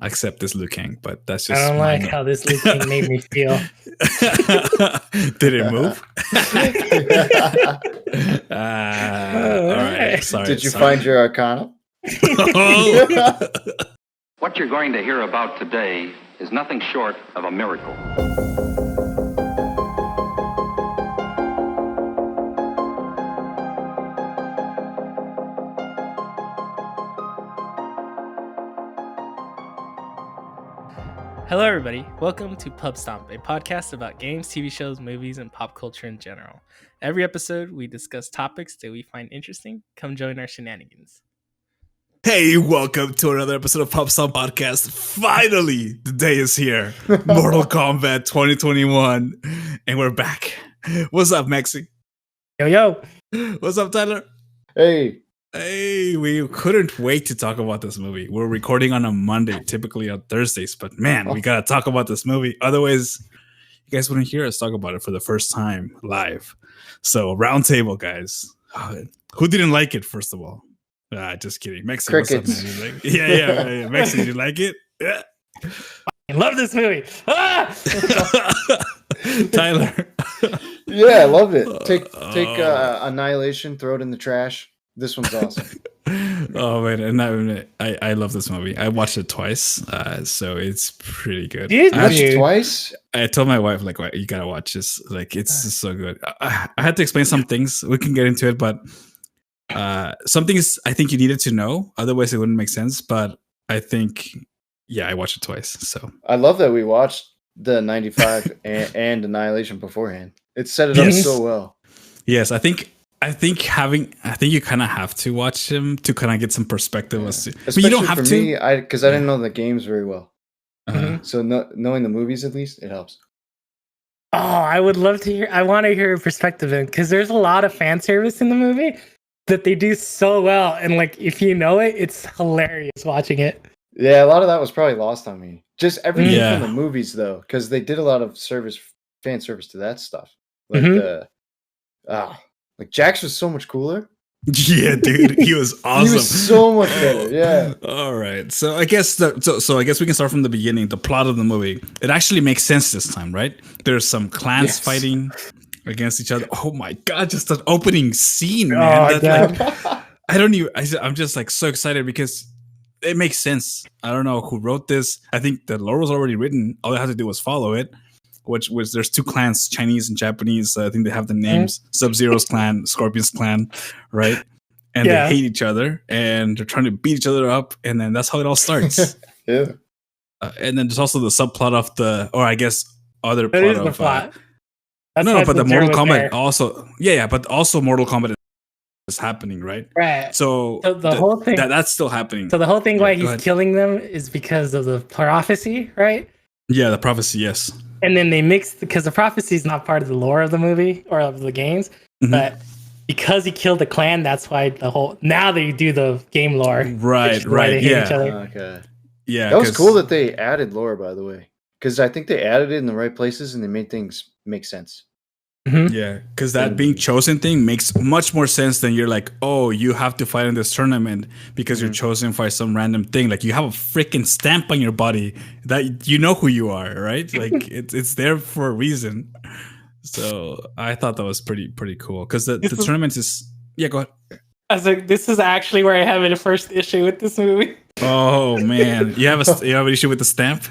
except this Lui Kang, but that's I just don't like how this Lui Kang made me feel. Did it move? All right. Sorry. Did you find your Arcana? What you're going to hear about today is nothing short of a miracle. Hello, everybody. Welcome to Pubstomp, a podcast about games, TV shows, movies, and pop culture in general. Every episode, we discuss topics that we find interesting. Come join our shenanigans. Hey, welcome to another episode of Pubstomp Podcast. Finally, the day is here. Mortal Kombat 2021. And we're back. What's up, Mexi? Yo. What's up, Tyler? Hey, we couldn't wait to talk about this movie. We're recording on a Monday, typically on Thursdays, but man, we gotta talk about this movie. Otherwise, you guys wouldn't hear us talk about it for the first time live. So, Roundtable, guys. Who didn't like it, first of all? Just kidding. Mexi, crickets. What's up, man? Yeah. Mexi, did you like it? Yeah. I love this movie. Tyler. Yeah, I loved it. Take Annihilation, throw it in the trash. This one's awesome. Oh man, and I love this movie. I watched it twice, so it's pretty good. You watched it twice? I told my wife, like, you gotta watch this. Like, it's just so good. I had to explain some things. We can get into it, but some things I think you needed to know. Otherwise, it wouldn't make sense. But I think, I watched it twice. So I love that we watched the 95 and Annihilation beforehand. It set it up so well. Yes, I think you kind of have to watch him to kind of get some perspective. Yeah. But you don't have to. Me, because I didn't know the games very well. So knowing the movies, at least, it helps. Oh, I would love to hear. I want to hear your perspective because there's a lot of fan service in the movie that they do so well, and like if you know it, it's hilarious watching it. Yeah, a lot of that was probably lost on me. Just everything from the movies, though, because they did a lot of fan service to that stuff. Like like Jax was so much cooler. Yeah, dude, he was awesome. He was so much better. Yeah. All right, so I guess so I guess we can start from the beginning. The plot of the movie. It actually makes sense this time, right? There's some clans fighting against each other. Oh my god, just that opening scene, man. I'm just like so excited because it makes sense. I don't know who wrote this. I think the lore was already written. All I had to do was follow it. Which was there's two clans, Chinese and Japanese. I think they have the names Sub-Zero's clan, Scorpion's clan, right? And they hate each other and they're trying to beat each other up, and then that's how it all starts. Yeah. And then there's also the subplot of the, or I guess other That plot is of the plot. but the Mortal Kombat also, but also Mortal Kombat is happening, right? Right. So the whole thing that's still happening. So the whole thing why he's killing them is because of the prophecy, right? Yeah, the prophecy, yes. And then they mix, because the prophecy is not part of the lore of the movie or of the games, but because he killed the clan, that's why now they do the game lore. Right. They hate each other. Okay. Yeah. That was cool that they added lore, by the way, because I think they added it in the right places and they made things make sense. Yeah, because that being chosen thing makes much more sense than you're like, oh, you have to fight in this tournament because you're chosen by some random thing. Like you have a freaking stamp on your body that you know who you are, right? Like it's there for a reason. So I thought that was pretty cool because the tournament is. Yeah, go ahead. I was like, this is actually where I have a first issue with this movie. Oh man, you have an issue with the stamp?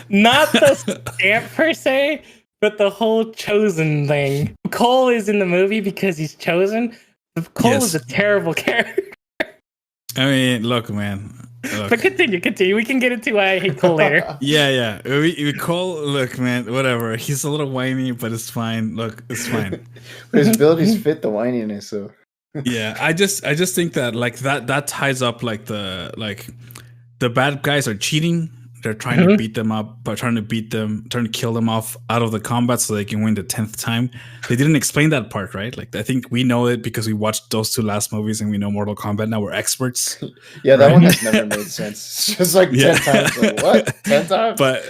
Not the stamp per se. But the whole chosen thing. Cole is in the movie because he's chosen. Cole is a terrible character. I mean, look, man. Look. But continue. We can get into why I hate Cole later. Yeah. Cole, look, man, whatever. He's a little whiny, but it's fine. Look, it's fine. But his abilities fit the whininess, so. Yeah, I just think that like that ties up like the bad guys are cheating. They're trying to beat them up, but trying to kill them off out of the combat so they can win the 10th time. They didn't explain that part, right? Like, I think we know it because we watched those two last movies and we know Mortal Kombat. Now we're experts. Yeah, that one has never made sense. It's just like 10 times. Like, what? 10 times? But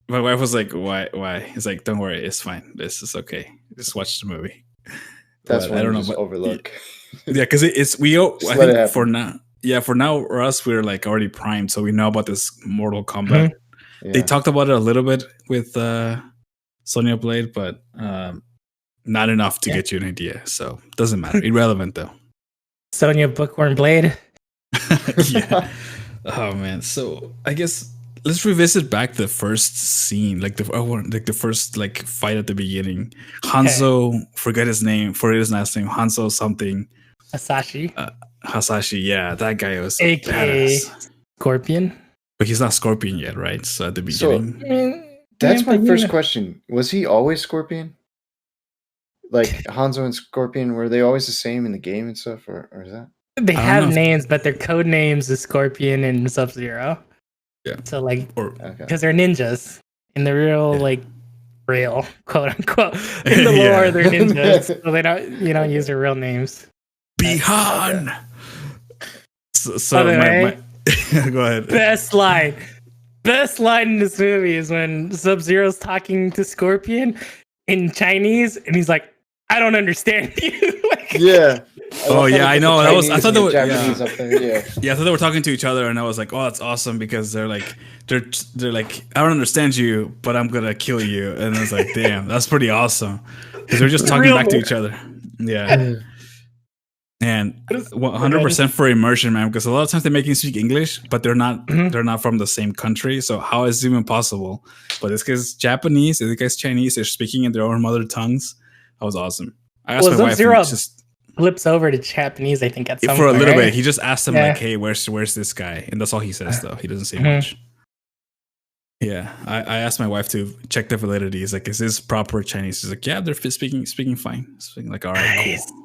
my wife was like, why? It's like, don't worry. It's fine. This is okay. Just watch the movie. That's what I don't know. Overlook. Yeah, because I think for now. yeah, for now, or us, we're like already primed, so we know about this Mortal Kombat. Yeah. They talked about it a little bit with Sonia Blade, but not enough to get you an idea. So doesn't matter. Irrelevant though. Sonia Bookworm Blade. Yeah. Oh man. So I guess let's revisit back the first scene, like the first like fight at the beginning. Hanzo, forget his last name. Hanzo something. Hasashi, yeah, that guy was AKA badass. Scorpion. But he's not Scorpion yet, right? So at the beginning. That's my first question. Was he always Scorpion? Like Hanzo and Scorpion, were they always the same in the game and stuff, or is that? They have names, but their code names is Scorpion and Sub-Zero. Yeah. So like, because they're ninjas in the real quote unquote in the lore, they're ninjas, so they don't use their real names. Bihan. So my go ahead. Best line in this movie is when Sub-Zero's talking to Scorpion in Chinese, and he's like, "I don't understand you." Yeah. Oh yeah, I know. I thought they were Japanese up there. Yeah. Yeah, I thought they were talking to each other, and I was like, "Oh, that's awesome," because they're like, I don't understand you, but I'm gonna kill you, and I was like, "Damn, that's pretty awesome," because they're just talking back to each other. Yeah. And 100% for immersion, man, because a lot of times they make you speak English, but they're not from the same country. So how is it even possible? But this guy's Japanese, this guy's Chinese, they're speaking in their own mother tongues. That was awesome. I asked my wife, just flips over to Japanese, I think, at some for point, a little right? bit. He just asked him like, "Hey, where's this guy?" And that's all he says, though. He doesn't say much. Yeah, I asked my wife to check the validity. He's like, "Is this proper Chinese?" He's like, "Yeah, they're speaking fine." Speaking like, "All right, cool."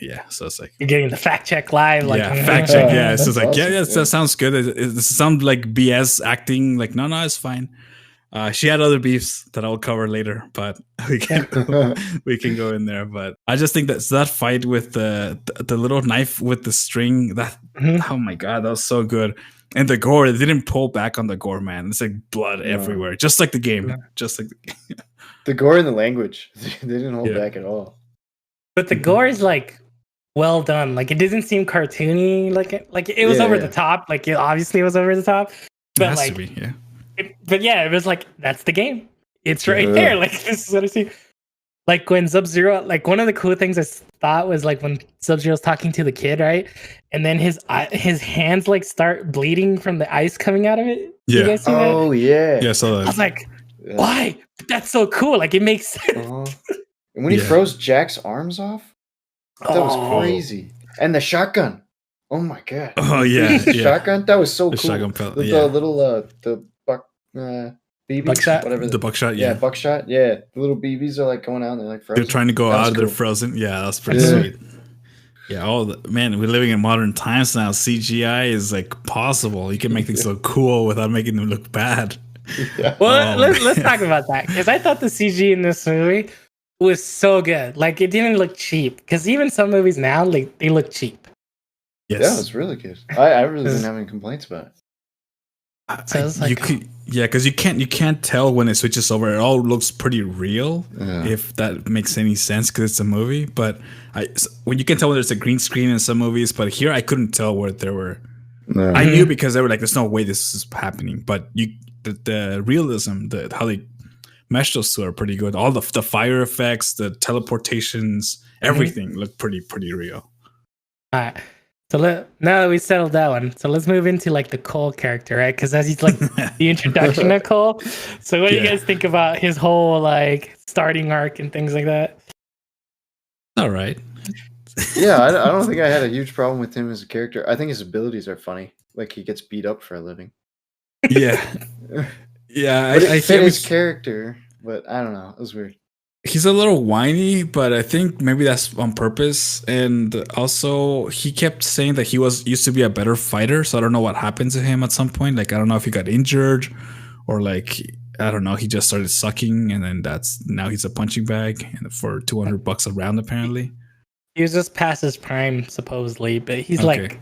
Yeah, so it's like you're getting the fact check live, like fact check. Yeah, it's just like that sounds good. It sounds like BS acting. Like no, it's fine. She had other beefs that I'll cover later, but we can go in there. But I just think that fight with the little knife with the string, oh my god, that was so good. And the gore, they didn't pull back on the gore, man. It's like blood everywhere, just like the game, just like the gore and the language. They didn't hold back at all. But the gore is like well done. Like it didn't seem cartoony. Like it was over the top. Like it obviously was over the top. But it has like, to be, yeah. It was like that's the game. It's right there. Like this is what I see. Like when Sub-Zero, like one of the cool things I thought was like when Sub-Zero's talking to the kid, right? And then his hands like start bleeding from the ice coming out of it. Yeah. You guys see that? Yeah. Yeah. So I was like, why? That's so cool. Like it makes sense. And when he throws Jack's arms off, that was crazy. And the shotgun. Oh my god. Oh yeah. The shotgun. That was so the cool. Shotgun felt, the little the BBs, buckshot. Whatever. The buckshot. Yeah. Buckshot. Yeah. The little BBs are like going out and they're like frozen. They're trying to go out. They're frozen. Yeah, that's pretty sweet. Yeah. Man, we're living in modern times now. CGI is like possible. You can make things look cool without making them look bad. Yeah. Well, let's talk about that because I thought the CG in this movie was so good. Like it didn't look cheap because even some movies now, like they look cheap. Yes. Yeah, it's really good. I really didn't have any complaints about it. Because you can't tell when it switches over. It all looks pretty real, if that makes any sense, because it's a movie. But when you can tell when there's a green screen in some movies, but here I couldn't tell where there were. No. I knew because they were like, "There's no way this is happening." But the realism, how they mesh those two are pretty good. All the fire effects, the teleportations, everything looked pretty real. All right. So now that we settled that one, so let's move into like the Cole character, right? Because as he's like the introduction of Cole. So what do you guys think about his whole like starting arc and things like that? All right. Yeah, I don't think I had a huge problem with him as a character. I think his abilities are funny. Like he gets beat up for a living. Yeah. Yeah. I fit his character, but I don't know. It was weird. He's a little whiny, but I think maybe that's on purpose. And also, he kept saying that he used to be a better fighter. So I don't know what happened to him at some point. Like, I don't know if he got injured or like, I don't know. He just started sucking, and then now he's a punching bag for $200 a round, apparently. He was just past his prime, supposedly, but he's like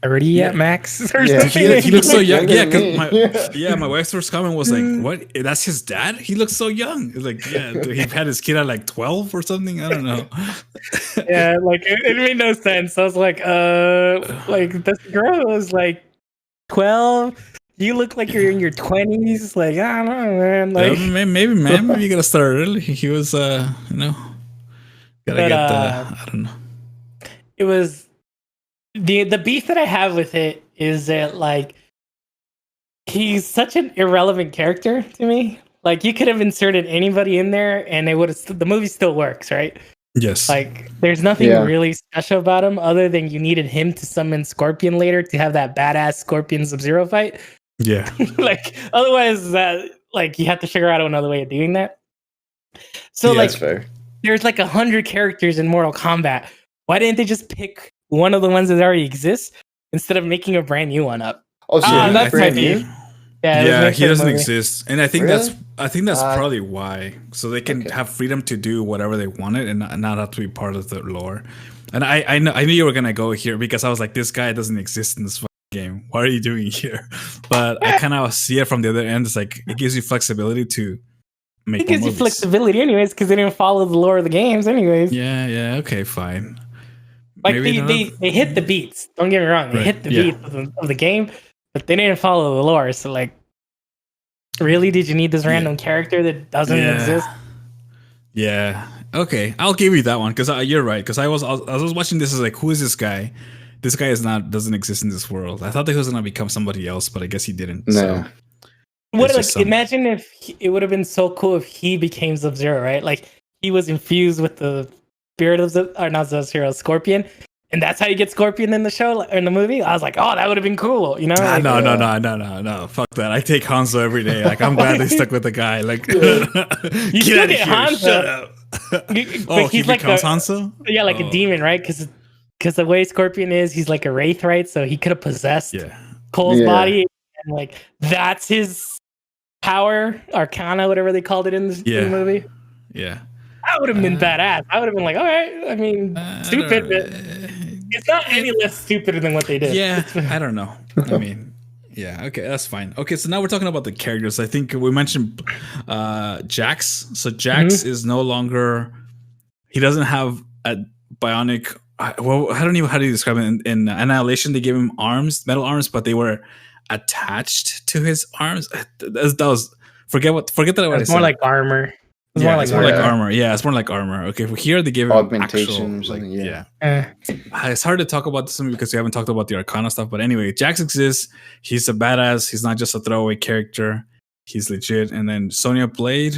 30 at max. Or Yeah. something. He looks so young. Younger Yeah, than because me. my wife's first comment was like, "What? That's his dad? He looks so young." It's like, yeah, dude, he had his kid at like 12 or something. I don't know. Yeah, like it made no sense. I was like this girl was like 12. You look like you're in your 20s. Like, I don't know, man. Like, maybe you gotta start early. He was, gotta get the. I don't know. it was the beef that I have with it is that like he's such an irrelevant character to me. Like, you could have inserted anybody in there, and the movie still works, right? Yes. Like, there's nothing really special about him other than you needed him to summon Scorpion later to have that badass Scorpion Sub-Zero fight. Yeah. Like, otherwise, like, you have to figure out another way of doing that. So, Yeah, like, That's fair. there's like 100 characters in Mortal Kombat. Why didn't they just pick one of the ones that already exists instead of making a brand new one up? Oh, so Ah, he's that's my brand beef. new? Yeah, it was Yeah, made he for the doesn't movie. exist, and I think Really? that's probably why, so they can Okay. have freedom to do whatever they wanted and not have to be part of the lore. And I knew you were gonna go here because I was like, this guy doesn't exist in this fucking game. What are you doing here? But I kind of see it from the other end. It's like it gives you flexibility to make. It gives more you movies. flexibility, anyways, because they didn't follow the lore of the games, anyways. Yeah. Okay, fine. Like Maybe they hit the beats. Don't get me wrong, they Right, hit the yeah. beats of the game, but they didn't follow the lore. So, like, really, did you need this random character that doesn't exist? Yeah. Okay, I'll give you that one because you're right. Because I was watching this as like, who is this guy? This guy doesn't exist in this world. I thought that he was gonna become somebody else, but I guess he didn't. No. So What, it's like, just imagine if it would have been so cool if he became Sub-Zero, right? Like, he was infused with the spirit of not Sub-Zero, Scorpion, and that's how you get Scorpion in the show or in the movie. I was like, oh, that would have been cool, you know? Like, no. Fuck that. I take Hanzo every day. Like, I'm glad they stuck with the guy. Like, You still get Hanzo. Shut up. But Oh, he he's like becomes a, Hanzo? yeah, like a demon, right? Because the way Scorpion is, he's like a wraith, right? So he could have possessed Yeah. Cole's Yeah. body, and like that's his power, Arcana, whatever they called it in the movie. Yeah. That would have been badass. I would have been like, all right. I mean, stupid, but it's not any less stupid than what they did. Yeah, I don't know. I mean, yeah, okay, that's fine. Okay, so now we're talking about the characters. I think we mentioned Jax. So Jax is no longer. He doesn't have a bionic. Well, I don't know how do you describe it. In Annihilation, they gave him arms, metal arms, but they were attached to his arms. That was forget what I It's said. more like armor. It's Yeah, more like it's more like armor. armor. Yeah, it's more like armor. Okay, here they give him Augmentation actual, or something, like, yeah. It's hard to talk about this one because we haven't talked about the Arcana stuff. But anyway, Jax exists. He's a badass. He's not just a throwaway character. He's legit. And then Sonia Blade.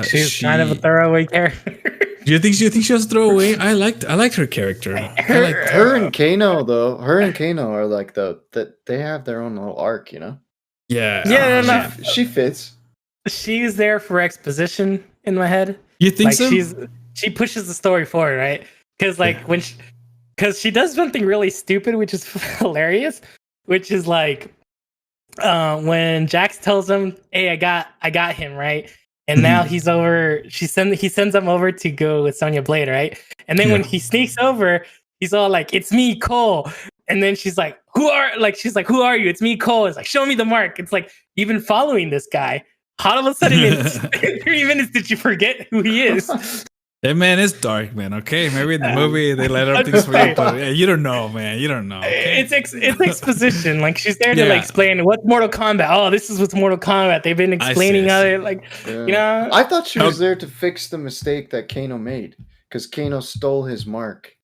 She's kind of a throwaway character. Do you think she was a throwaway? I liked her character. Her and Kano though. Her and Kano are like they have their own little arc, you know. Yeah. Yeah, no. She fits. She's there for exposition in my head. You think Like, so? she pushes the story forward, right? Because like because she does something really stupid, which is hilarious, which is like when Jax tells him, "Hey, I got him," right? And now he's over. He sends him over to go with Sonya Blade, right? And then when he sneaks over, he's all like, "It's me, Cole." And then she's like, "Who are you?" "It's me, Cole." It's like, "Show me the mark." It's like, you've been following this guy. How all of a sudden in 3 minutes did you forget who he is? That man is dark, man. Okay, maybe in the movie they let out things for you, but yeah, you don't know, man. You don't know. Okay? It's exposition. Like, she's there to Yeah. like explain what's Mortal Kombat. Oh, this is what's Mortal Kombat. They've been explaining I see. it. Like, you know, I thought she was there to fix the mistake that Kano made because Kano stole his mark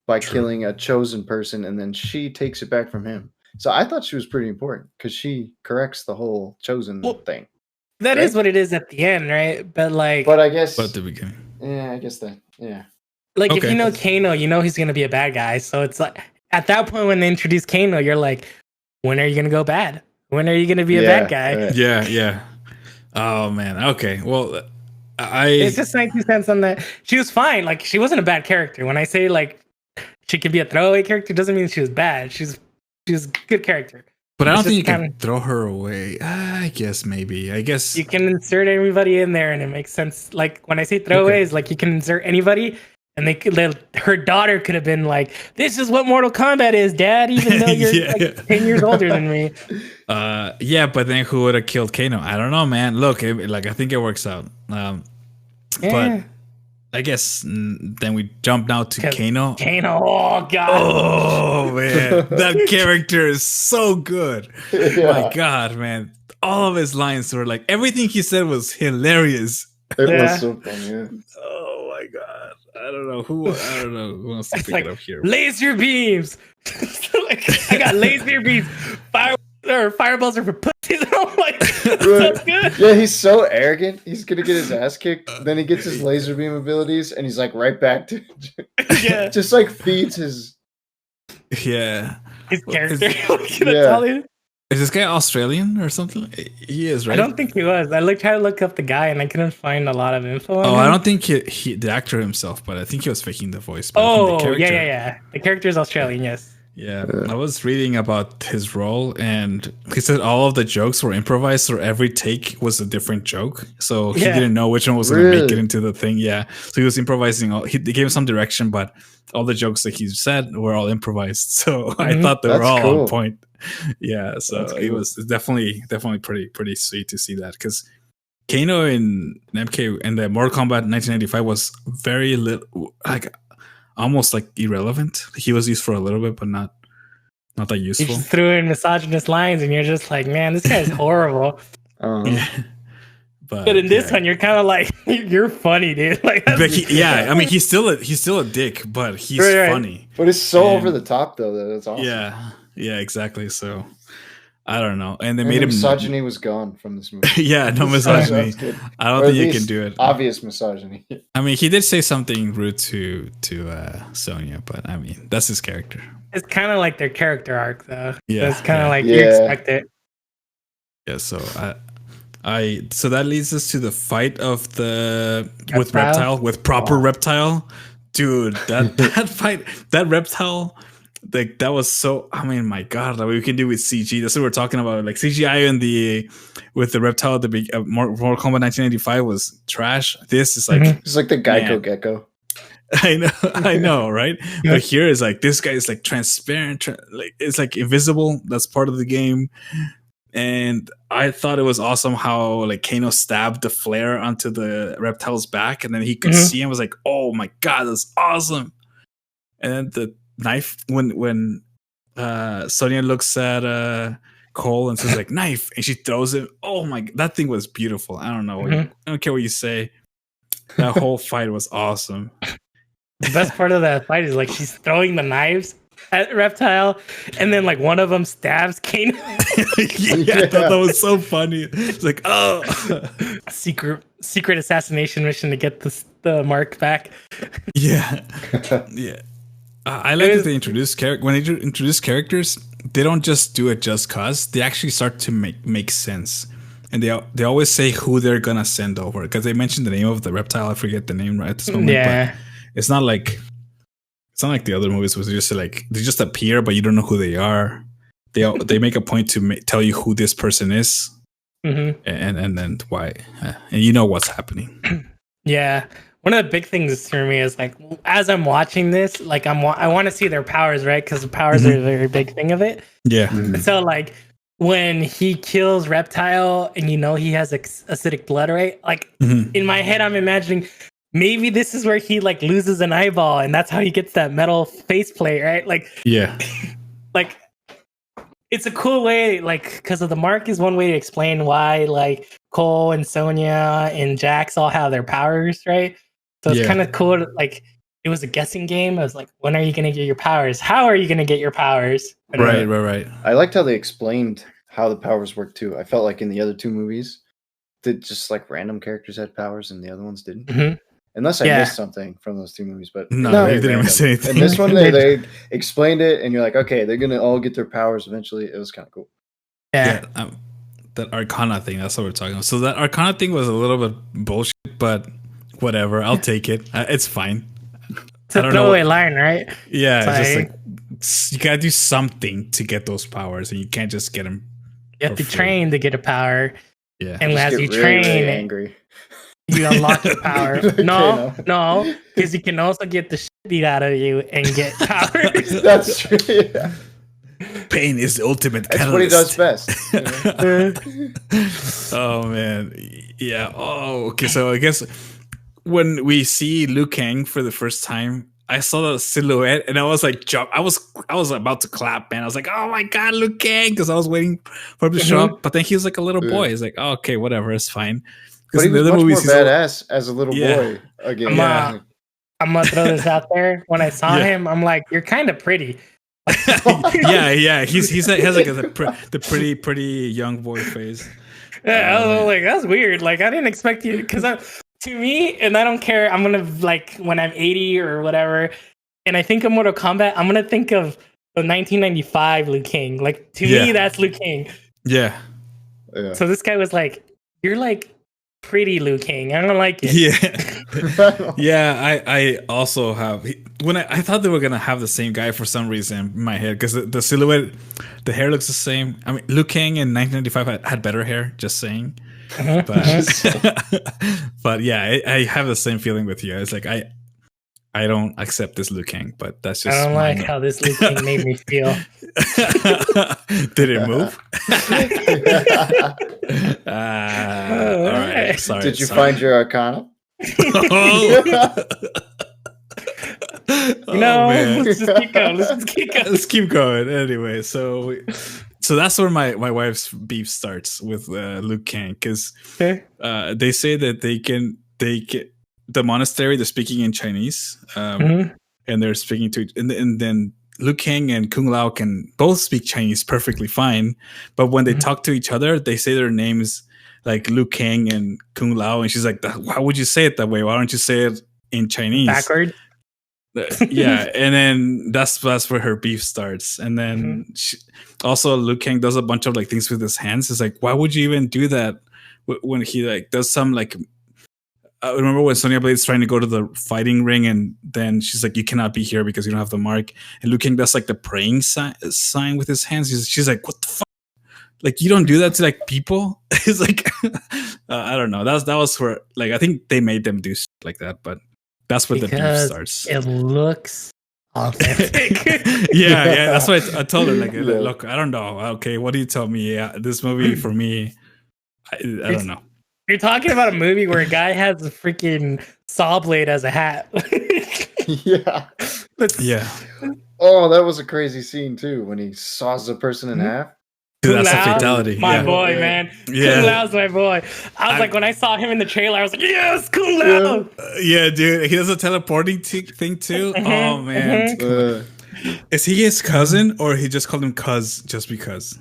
by killing a chosen person, and then she takes it back from him. So I thought she was pretty important because she corrects the whole chosen thing. that is what it is at the end, right? But I guess, But at the beginning. yeah, I guess that, yeah. like, if Okay. you know Kano, you know he's gonna be a bad guy. So it's like at that point when they introduce Kano, you're like, when are you gonna go bad? When are you gonna be a bad guy? Right. Yeah. Oh man. Okay. Well, It's just 90 cents on that. She was fine. Like, she wasn't a bad character. When I say like she could be a throwaway character, doesn't mean she was bad. She was a good character. But I don't It's think you just can throw her away. I guess maybe. I guess You can insert anybody in there and it makes sense. Like, when I say throwaways, like, you can insert anybody And her daughter could have been like, "This is what Mortal Kombat is, Dad," even though you're like 10 years older than me. Yeah, but then who would have killed Kano? I don't know, man. Look, I think it works out. But I guess then we jump now to Kano. Oh god! Oh man, that character is so good. My god, man! All of his lines were like everything he said was hilarious. It was so funny. Yeah. Oh my god! I don't know who wants to pick it up here. Laser beams. I got laser beams. Fireballs are for pussies. I'm like, that's good. Yeah, he's so arrogant. He's gonna get his ass kicked. Then he gets his laser beam abilities, and he's like right back to just like feeds his his character. Is this guy Australian or something? He is, right? I don't think he was. I tried to look up the guy, and I couldn't find a lot of info on him. I don't think he the actor himself, but I think he was faking the voice. Yeah. The character is Australian, yes. Yeah, I was reading about his role, and he said all of the jokes were improvised, so every take was a different joke. So he didn't know which one was going to make it into the thing. Yeah, so he was improvising. They gave him some direction, but all the jokes that he said were all improvised. So I thought they were all on point. Yeah, so it was definitely pretty sweet to see that, because Kano in MK and the Mortal Kombat 1995 was very little, like almost like irrelevant. He was used for a little bit, but not that useful. You just threw in misogynist lines, and you're just like, man, this guy's horrible. Yeah. But in this one, you're kind of like, you're funny, dude. Like, I mean, he's still a dick, but he's funny. But it's so over the top, though. That it's awesome. Yeah, exactly. So I don't know. And they made the him misogyny was gone from this movie. Yeah, no misogyny. I don't think you can do it. Obvious misogyny. I mean, he did say something rude to Sonia, but I mean, that's his character. It's kind of like their character arc, though. Yeah, it's kind of like you expect it. Yeah, so so that leads us to the fight of with Reptile, with proper Reptile. Dude, that fight, that Reptile, like that was so, I mean, my god, like we can do with CG. That's what we're talking about. Like CGI with the Reptile at the big Mortal Kombat 1985 was trash. This is like it's like the Geico Gecko. I know, right? But here is like this guy is like transparent, like it's like invisible. That's part of the game. And I thought it was awesome how like Kano stabbed the flare onto the Reptile's back, and then he could see him. Was like, oh my god, that's awesome. And then the knife, when Sonia looks at Cole and says like knife, and she throws it. Oh my, that thing was beautiful. I don't know. I don't care what you say. That whole fight was awesome. The best part of that fight is like she's throwing the knives at Reptile, and then like one of them stabs Kano. I thought that was so funny. It's like, oh, secret assassination mission to get the mark back. Yeah. I like that they introduce when they introduce characters, they don't just do it just cause. They actually start to make sense, and they always say who they're gonna send over, because they mentioned the name of the Reptile. I forget the name right at this moment. Yeah. But it's not like the other movies where they just appear, but you don't know who they are. They make a point to tell you who this person is, and then why, and you know what's happening. Yeah, one of the big things for me is like as I'm watching this, like I want to see their powers, right? Because the powers are a very big thing of it. Yeah. So like when he kills Reptile, and you know he has acidic blood, right? Like in my head, I'm imagining. Maybe this is where he like loses an eyeball, and that's how he gets that metal faceplate, right? Like, yeah, like it's a cool way, like because of the mark is one way to explain why like Cole and Sonia and Jax all have their powers, right? So it's kind of cool. Like it was a guessing game. I was like, when are you going to get your powers? How are you going to get your powers? Right. I liked how they explained how the powers work too. I felt like in the other two movies, that just like random characters had powers and the other ones didn't. Unless I missed something from those two movies, but no, they didn't miss anything. And this one, they explained it, and you're like, okay, they're gonna all get their powers eventually. It was kind of cool. Yeah. That Arcana thing, that's what we're talking about. So that Arcana thing was a little bit bullshit, but whatever, I'll take it. It's fine. It's a throwaway line, right? Yeah, it's just like you gotta do something to get those powers, and you can't just get them. You have to train to get a power. Yeah, and as you train, really angry. you unlock your power. Kano. No, because you can also get the shit beat out of you and get powers. That's true. Yeah. Pain is the ultimate That's what he does catalyst. best. You know? Oh man, yeah. Oh, okay. So I guess when we see Liu Kang for the first time, I saw the silhouette and I was like, jump. I was about to clap, man. I was like, oh my god, Liu Kang, because I was waiting for him to show up. But then he was like a little boy. He's like, oh, okay, whatever, it's fine. But he was much more badass as a little boy. Again, I'm gonna throw this out there. When I saw him, I'm like, you're kind of pretty. yeah. He has like the pretty young boy face. Yeah, I was like, that's weird. Like, I didn't expect you, because to me, and I don't care. I'm gonna like when I'm 80 or whatever, and I think of Mortal Kombat, I'm gonna think of the 1995 Liu Kang. Like to me, that's Liu Kang. Yeah. So this guy was like, you're like pretty Liu Kang. I don't like it. Yeah. I also have when I thought they were gonna have the same guy for some reason in my head, because the silhouette, the hair looks the same. I mean, Liu Kang in 1995 had better hair. Just saying. But yeah, I have the same feeling with you. It's like I don't accept this Liu Kang, but that's just I don't like how this Liu Kang made me feel. Did it move? All right. Sorry. Did you find your Arcana? Let's just keep going. Let's keep going. Anyway, so that's where my wife's beef starts with Liu Kang, because they say that they can the monastery, they're speaking in Chinese, and they're speaking to and then Liu Kang and Kung Lao can both speak Chinese perfectly fine, but when they talk to each other, they say their names like Liu Kang and Kung Lao, and she's like, why would you say it that way? Why don't you say it in Chinese backward? Yeah, and then that's where her beef starts. And then also Liu Kang does a bunch of like things with his hands. It's like, why would you even do that when he like does some like I remember when Sonia Blade's trying to go to the fighting ring, and then she's like, you cannot be here because you don't have the mark. And Liu Kang does like the praying sign with his hands. She's like, what the fuck? Like, you don't do that to like people. It's like I don't know. That was for like, I think they made them do like that, but that's where the beef starts. It looks authentic. yeah. That's why I told her, like, look, I don't know. Okay, what do you tell me? Yeah, this movie for me, I don't know. You're talking about a movie where a guy has a freaking saw blade as a hat. Yeah. Oh, that was a crazy scene too when he saws the person in half. That's a fatality. My boy, man. Yeah. Kung Lao's my boy. I was like, when I saw him in the trailer, I was like, yes, Kung Lao. Yeah, dude. He does a teleporting thing too. Oh, man. Is he his cousin, or he just called him cuz just because?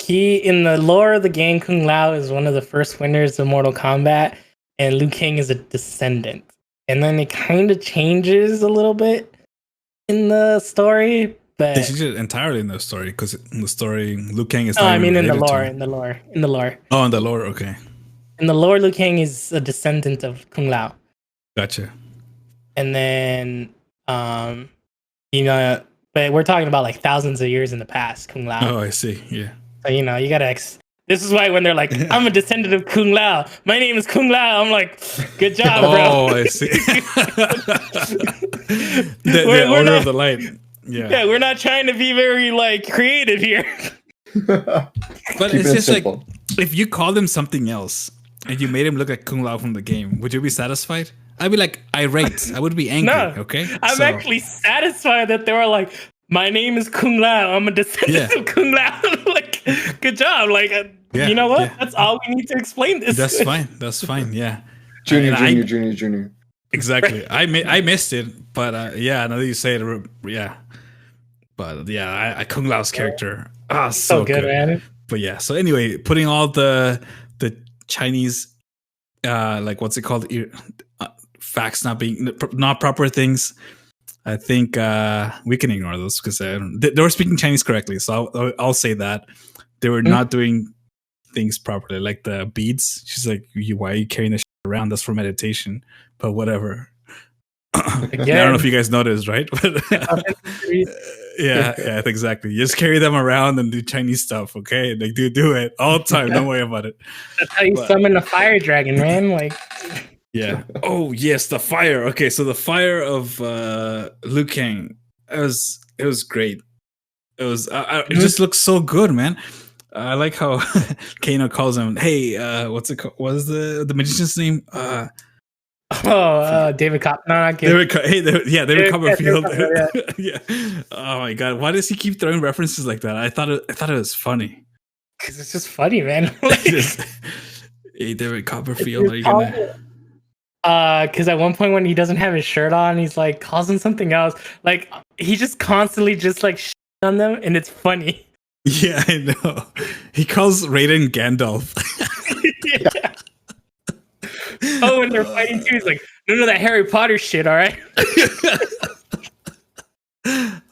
He, in the lore of the game, Kung Lao is one of the first winners of Mortal Kombat, and Liu Kang is a descendant. And then it kind of changes a little bit in the story. But they changed it entirely in the story, because in the story, Liu Kang is. Oh, I mean, in the lore. Oh, in the lore. Okay. In the lore, Liu Kang is a descendant of Kung Lao. Gotcha. And then, but we're talking about like thousands of years in the past, Kung Lao. Oh, I see. Yeah. So you gotta. This is why when they're like, I'm a descendant of Kung Lao. My name is Kung Lao. I'm like, good job, bro. Oh, I see. the Order of the Light. Yeah, we're not trying to be very like creative here. But it's just simple. Like, if you called him something else and you made him look like Kung Lao from the game, would you be satisfied? I'd be like irate. I would be angry. No, okay, I'm actually satisfied that they were like, my name is Kung Lao. I'm a descendant of Kung Lao. Like, good job. Like, you know what? Yeah. That's all we need to explain this. That's fine. Yeah. Junior. Exactly. I missed it, but now that you say it, yeah. But yeah, Kung Lao's character, so good, man. But yeah, so anyway, putting all the Chinese, like what's it called, facts not proper things, I think we can ignore those, because they were speaking Chinese correctly. So I'll say that they were not doing things properly, like the beads. She's like, why are you carrying this around? That's for meditation. But whatever. Again, I don't know if you guys noticed, right? But Yeah, exactly. You just carry them around and do Chinese stuff, okay? Like, do it all the time. Don't worry about it. That's how you summon the fire dragon, man. Like, yeah. Oh yes, the fire. Okay, so the fire of Liu Kang. It was great. It was. It just looks so good, man. I like how Kano calls him. Hey, what's it called? What is the magician's name? David Cop. No, not David Copperfield. Yeah. Oh my god, why does he keep throwing references like that? I thought it was funny. Because it's just funny, man. Hey, David Copperfield, are you gonna? Because at one point when he doesn't have his shirt on, he's like calls him something else. Like he just constantly just like on them, and it's funny. Yeah, I know. He calls Raiden Gandalf. Yeah. Oh, when they're fighting too, he's like, none of that Harry Potter shit, all right?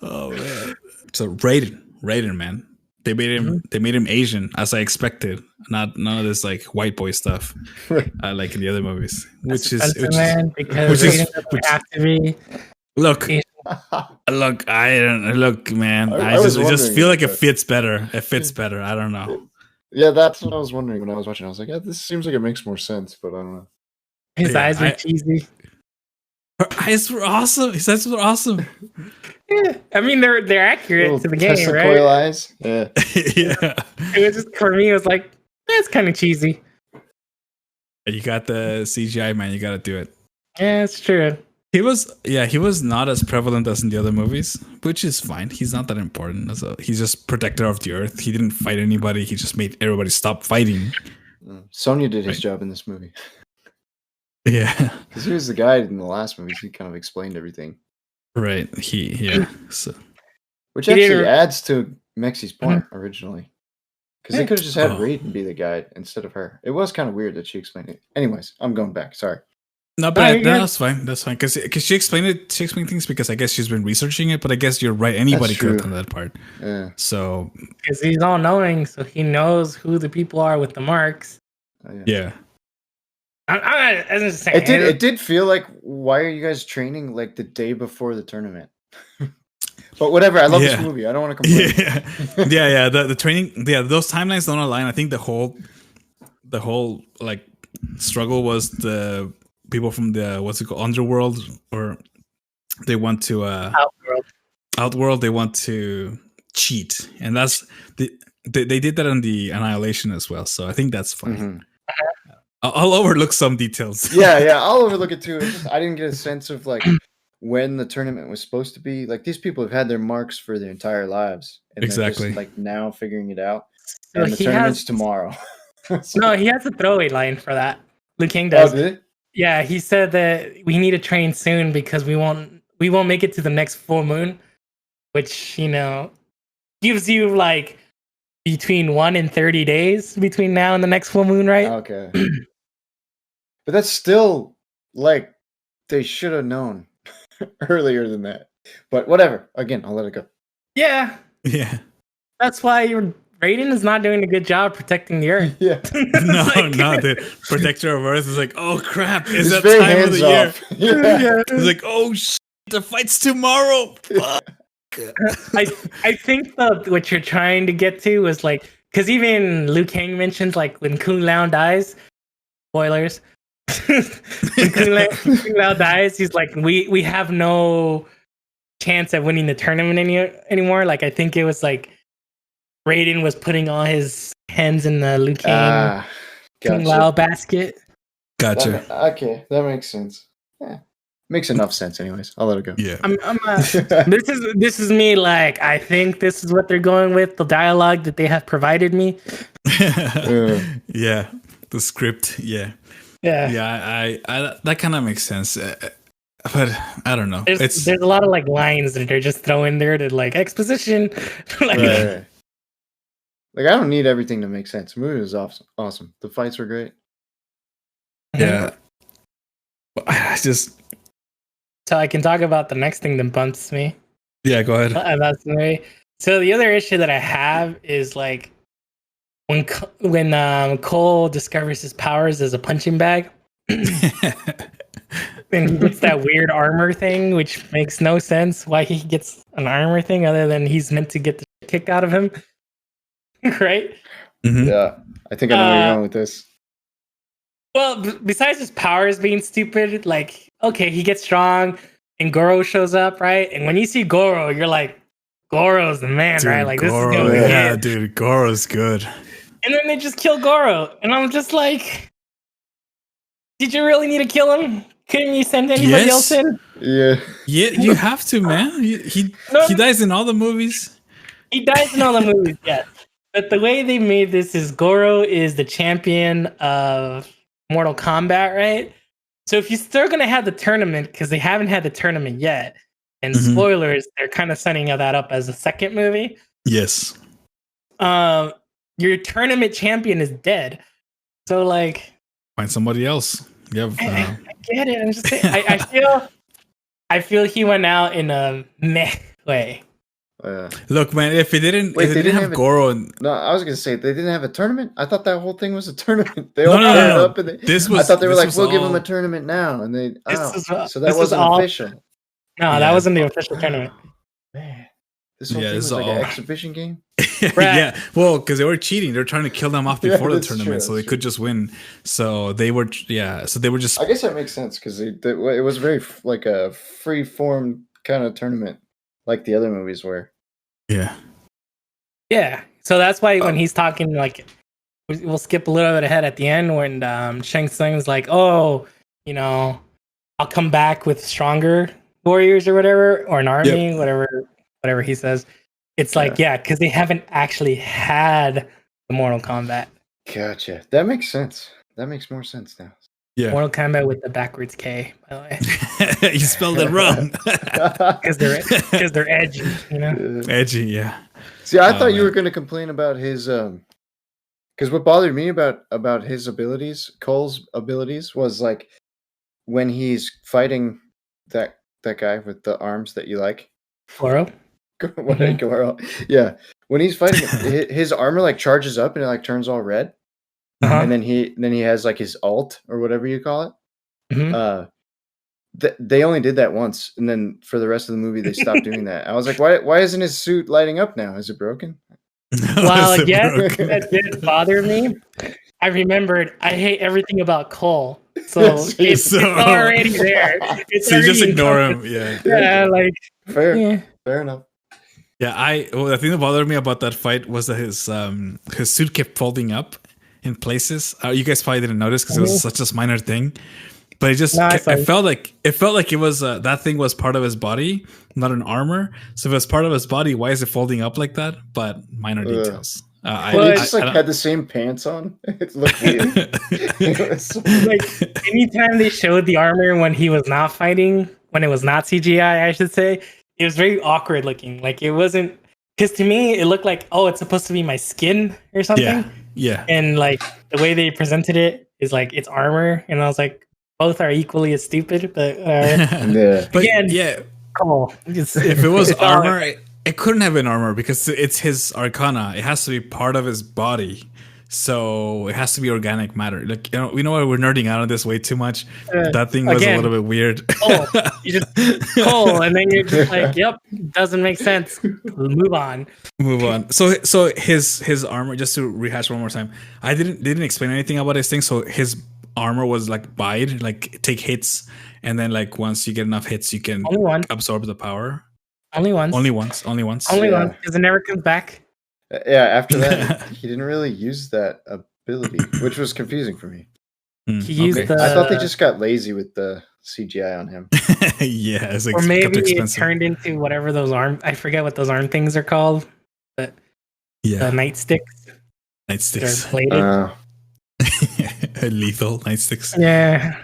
Oh man. So Raiden, man. They made him Asian, as I expected. None of this like white boy stuff. Like in the other movies. Which is have to be. Look, man. I just feel like it fits better. It fits better. I don't know. Yeah, that's what I was wondering when I was watching. I was like, yeah, this seems like it makes more sense, but I don't know. His eyes were cheesy. Her eyes were awesome. His eyes were awesome. Yeah, I mean they're accurate to the game, right? Coil eyes. Yeah, yeah. It was just for me. It was like it's kind of cheesy. You got the CGI, man. You got to do it. Yeah, it's true. He was not as prevalent as in the other movies, which is fine. He's not that important. He's just protector of the earth. He didn't fight anybody. He just made everybody stop fighting. Sonya did his job in this movie. Yeah, because he was the guy in the last movie. He kind of explained everything. Right. So, which actually adds to Mexi's point originally, because they could have just had Raiden be the guide instead of her. It was kind of weird that she explained it. Anyways, I'm going back. Sorry. No, but that's fine. That's fine. Because she explained things because I guess she's been researching it. But I guess you're right. Anybody could have done that part. Yeah. So because he's all knowing, so he knows who the people are with the marks. Yeah. It did feel like, why are you guys training like the day before the tournament? But whatever. I love this movie. I don't want to complain. Yeah. The training. Yeah, those timelines don't align. I think the whole like struggle was the people from the underworld, or they want to outworld. They want to cheat, and that's they did that on the Annihilation as well. So I think that's fine. Mm-hmm. I'll overlook some details. Yeah, I'll overlook it too. I didn't get a sense of like when the tournament was supposed to be. Like these people have had their marks for their entire lives, and exactly. They're just, like now figuring it out. So and the tournament's tomorrow. No, he has a throwaway line for that. Liu Kang does. Oh, did it? Yeah, he said that we need to train soon because we won't make it to the next full moon, which gives you like between 1 and 30 days between now and the next full moon, right? Okay. But that's still like they should have known earlier than that. But whatever. Again, I'll let it go. Yeah. That's why Raiden is not doing a good job protecting the Earth. Yeah. No, the protector of Earth is like, oh crap, is that time of the year? Yeah. It's like, oh shit, the fight's tomorrow. Fuck. I think what you're trying to get to is like, because even Liu Kang mentions like when Kung Lao dies, spoilers. When Kung Lao dies, he's like, we have no chance at winning the tournament anymore. Like I think it was like Raiden was putting all his hands in the Liu Kang Kung Lao basket. Gotcha. Okay, that makes sense. Yeah. Makes enough sense, anyways. I'll let it go. Yeah. This is me. Like, I think this is what they're going with. The dialogue that they have provided me. Yeah. The script. Yeah. I that kind of makes sense. But I don't know. There's a lot of like lines that they're just throwing there to like exposition. Right. Like I don't need everything to make sense. The movie was awesome. The fights were great. Yeah. I just. So I can talk about the next thing that bumps me. Yeah, go ahead. That's me. So the other issue that I have is like when Cole discovers his powers as a punching bag. and he gets that weird armor thing, which makes no sense. Why he gets an armor thing other than he's meant to get the kick out of him, right? Mhm. Yeah, I think I know where you're going with this. Well, besides his powers being stupid, like, okay, he gets strong and Goro shows up, right? And when you see Goro, you're like, Goro's the man, Dude, right? Like, this is Goro, gonna be yeah, it. dude, Goro's good. And then they just kill Goro. And I'm just like, did you really need to kill him? Couldn't you send anybody Yes. else in? Yeah, Yeah, you have to, man. He No. dies in all the movies. He dies in all the movies, yes. But the way they made this is Goro is the champion of Mortal Kombat, right? So if you're still going to have the tournament, because they haven't had the tournament yet, and Mhm. spoilers, they're kind of setting that up as a second movie. Yes. Your tournament champion is dead. So, like, Find somebody else. You have, I get it. I'm just saying, I feel he went out in a meh way. look, man. If it didn't, Wait, if they didn't have Goro, and no, I was gonna say they didn't have a tournament. I thought that whole thing was a tournament. They No, all no, paired no. up, and I thought they were this like, was "We'll give them all- a tournament now," and they. So that this was wasn't all- official. No, Yeah. that wasn't the official tournament. Man, this whole Yeah, thing this was is like all- an exhibition game. Right. Yeah, well, because they were cheating. They're trying to kill them off Yeah, before the that's tournament, true, so they that's could just win. So they were, so they were just. I guess that makes sense because it was very like a free form kind of tournament, like the other movies were. Yeah. Yeah. So that's why when he's talking, like, we'll skip a little bit ahead at the end when Shang Tsung's like, oh, you know, I'll come back with stronger warriors or whatever, or an army, whatever he says. It's like, yeah, because they haven't actually had the Mortal Kombat. Gotcha. That makes sense. That makes more sense now. Yeah. Mortal Kombat with the backwards K, by the way. You spelled it wrong. Because they're edgy, you know? Edgy, yeah. See, I Oh, thought you man. were going to complain about his because what bothered me about his abilities, Cole's abilities, was like when he's fighting that guy with the arms that you like. Goro? Goro. Yeah, when he's fighting, his armor like charges up and it like turns all red, and then he has like his alt or whatever you call it. Mhm. They only did that once, and then for the rest of the movie they stopped doing that. I was like, why isn't his suit lighting up now? Is it broken? Well, Is it again, broken? that did bother me. I remembered I hate everything about Cole. So it's already there. It's So you just already ignore encompassed. him, yeah. Yeah, like, Fair enough. Yeah, the thing that bothered me about that fight was that his suit kept folding up in places. You guys probably didn't notice because it was such a minor thing, but it just it felt like it was that thing was part of his body, not an armor. So if it's part of his body, why is it folding up like that? But minor details. He just had the same pants on. It looked weird. like anytime they showed the armor when he was not fighting, when it was not CGI, I should say, it was very awkward looking. Like it wasn't, because to me it looked like, oh, it's supposed to be my skin or something. Yeah. And like the way they presented it is like it's armor, and I was like, both are equally as stupid. But Yeah. But again, yeah, cool. if it was armor, it couldn't have been armor because it's his Arcana. It has to be part of his body. So it has to be organic matter. Like, we know we're nerding out on this way too much. That thing was a little bit weird. You just Cole, and then you're just like, yep, doesn't make sense. Move on. So his armor, just to rehash one more time, I didn't explain anything about his thing. So his armor was like bide, like take hits, and then like once you get enough hits, you can absorb the power. Only once, because it never comes back. Yeah, after that, he didn't really use that ability, which was confusing for me. He used I thought they just got lazy with the CGI on him. Yeah, it's like, or maybe it turned into whatever those I forget what those arm things are called, but the nightsticks. Nightsticks. They're plated. Lethal nightsticks. Yeah.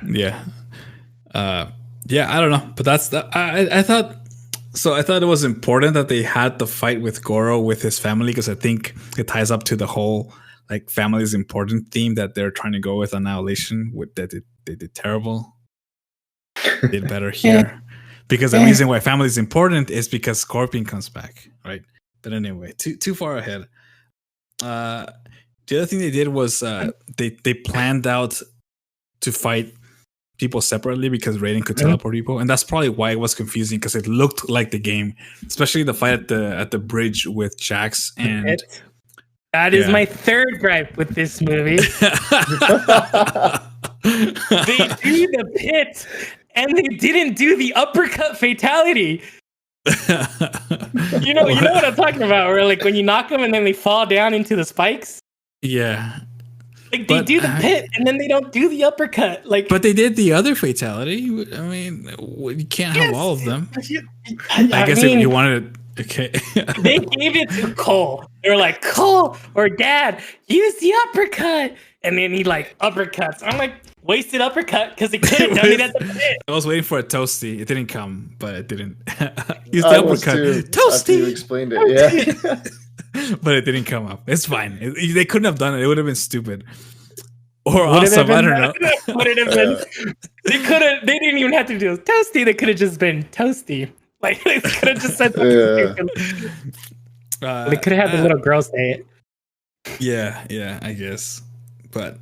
I don't know, but that's I thought. So I thought it was important that they had the fight with Goro with his family, because I think it ties up to the whole like family is important theme that they're trying to go with Annihilation. With that, they did terrible. They did better here, because the reason why family is important is because Scorpion comes back, right? But anyway, too far ahead. The other thing they did was they planned out to fight people separately because Raiden could teleport people, and that's probably why it was confusing because it looked like the game, especially the fight at the bridge with Jax and. That is my third gripe with this movie. They do the pit, and they didn't do the uppercut fatality. You know what I'm talking about, where like when you knock them and then they fall down into the spikes. Yeah. Like they do the pit and then they don't do the uppercut. Like, but they did the other fatality. I mean, you can't have all of them. I guess if you wanted, okay. They gave it to Cole. They were like, Cole or Dad, use the uppercut, and then he like uppercuts. I'm like, wasted uppercut because he could have done it at the pit. I was waiting for a toasty. It didn't come, but it didn't. Use the uppercut. Toasty. You explained it, yeah. But it didn't come up. It's fine. They couldn't have done it. It would have been stupid. Or awesome. I don't know. Would it have been? They could have. They didn't even have to do toasty. They could have just been toasty. Like they could have just said something stupid. They could have had the little girl say it. Yeah, I guess. But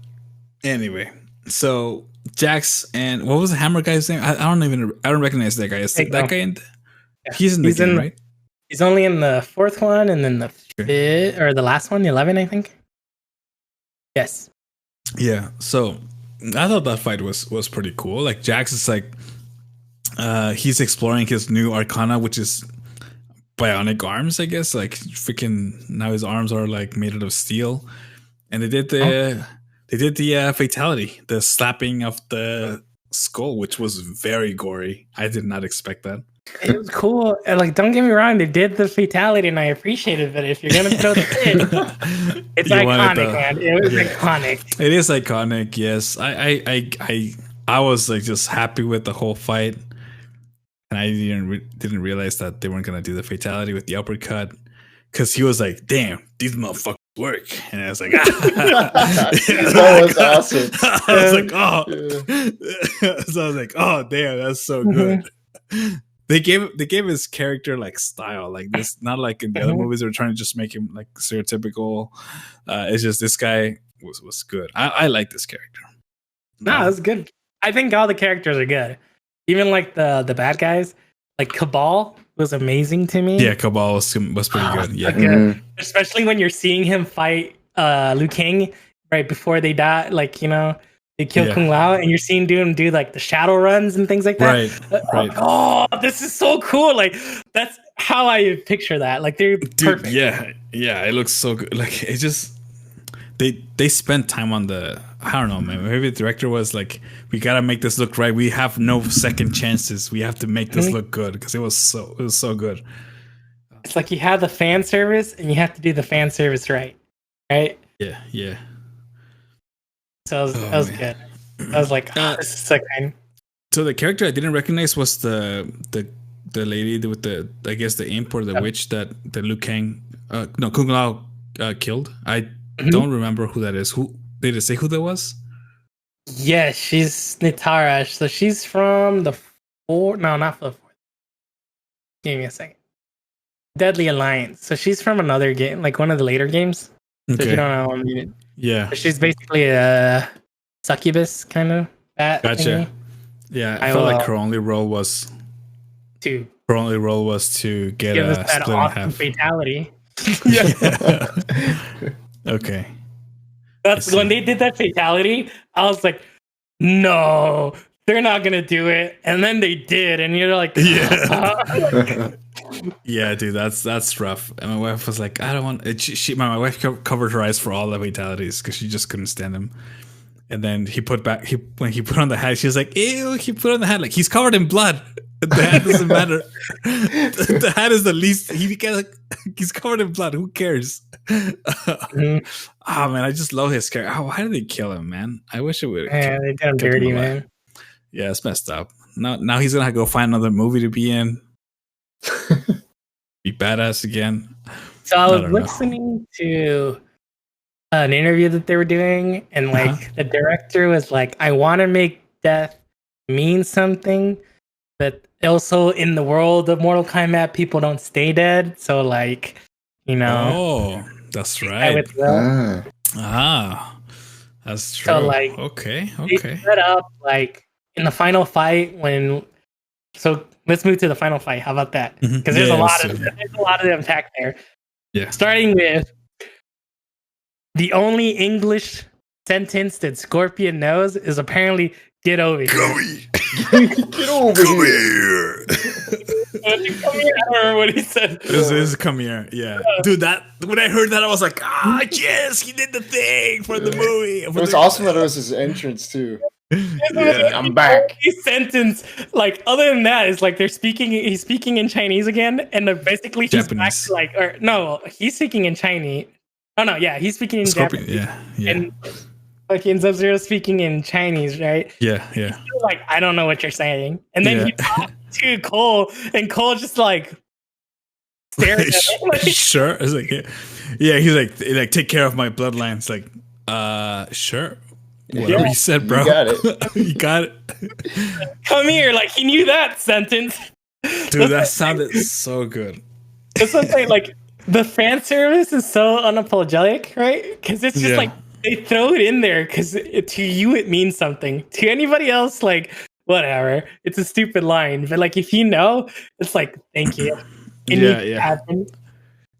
anyway, so Jax and what was the hammer guy's name? I don't recognize that guy. Is that guy he's in the game, right? He's only in the fourth one, and then the fifth, or the last one, the 11, I think. Yes. Yeah. So I thought that fight was pretty cool. Like Jax is like, he's exploring his new Arcana, which is bionic arms, I guess. Like freaking now his arms are like made out of steel, and they did the fatality, the slapping of the skull, which was very gory. I did not expect that. It was cool. And like, don't get me wrong, they did the fatality, and I appreciated it. If you're gonna throw the pit, it's iconic, man. It was iconic. It is iconic. Yes, I was like just happy with the whole fight, and I didn't realize that they weren't gonna do the fatality with the uppercut because he was like, "Damn, these motherfuckers work," and I was like, "That was awesome." I was like, "Oh," so I was like, "Oh, damn, that's so good." They gave his character like style, like this, not like in the other movies they were trying to just make him like stereotypical. It's just this guy was good. I like this character. No, it was good. I think all the characters are good. Even like the bad guys, like Kabal was amazing to me. Yeah, Kabal was pretty good. Yeah, good. Especially when you're seeing him fight Lui Kang right before they die. Like they kill Kung Lao, and you're seeing him do like the shadow runs and things like that. Right. Oh, this is so cool! Like that's how I picture that. Like they're perfect. Yeah. It looks so good. Like it just they spent time on the. I don't know, man. Maybe the director was like, "We gotta make this look right. We have no second chances. We have to make this look good," because it was so good. It's like you have the fan service, and you have to do the fan service right. Yeah. So that was good. I was like, this is so kind. So the character I didn't recognize was the lady with the, I guess, the imp or the witch that the Liu Kang, Kung Lao killed. I don't remember who that is. Who did it say who that was? Yeah, she's Nitara. So she's from the fourth. No, not for the fourth. Give me a second. Deadly Alliance. So she's from another game, like one of the later games. So if you don't know, yeah, she's basically a succubus kind of bat. Gotcha. Thingy. Yeah, I felt like her only role was to get give us a that split awesome in half. fatality. Okay. That's when they did that fatality. I was like, no, they're not gonna do it, and then they did, and you're like, yeah, dude, that's rough. And my wife was like, I don't want it. My wife covered her eyes for all the fatalities because she just couldn't stand him. And then when he put on the hat, she was like, ew, he put on the hat. Like, he's covered in blood. The hat doesn't matter. The hat is the least. He's covered in blood. Who cares? Oh, man, I just love his character. Why did they kill him, man? I wish it would. Yeah, they did him dirty, man. Yeah, it's messed up. Now he's going to go find another movie to be in. Be badass again. So I was listening to an interview that they were doing, and like the director was like, I want to make death mean something, but also in the world of Mortal Kombat, people don't stay dead. So like, oh, that's right. That's true. So like, okay. They set up like in the final fight when. So let's move to the final fight. How about that? Because Mhm. there's Yeah, a lot so- of unpack there. Yeah. Starting with the only English sentence that Scorpion knows is apparently "get over here." Get over here. Come here. I don't remember what he said. This is come here. Yeah. Dude, that when I heard that, I was like, yes, he did the thing for the movie. It was awesome that it was his entrance too. Yeah. I'm back. His sentence, like other than that, is like he's speaking in Chinese again, and basically he's back Japanese. to like, or no, he's speaking in Chinese. Oh no, yeah, he's speaking in Scorpion. Japanese. Yeah. And fucking Sub-Zero speaking in Chinese, right? Yeah. He's like, I don't know what you're saying. And then he talks to Cole, and Cole just like stares at him. Like, Sure. It's like, yeah. He's like, take care of my bloodline. It's like, sure. Whatever you said, bro. You got it. You got it. come here. Like he knew that sentence. Dude, that sounded so good. That's what I'm saying. Like the fan service is so unapologetic, right? Because it's just like they throw it in there because to you it means something. To anybody else, like whatever, it's a stupid line. But like if you know, it's like thank you. It needs to happen.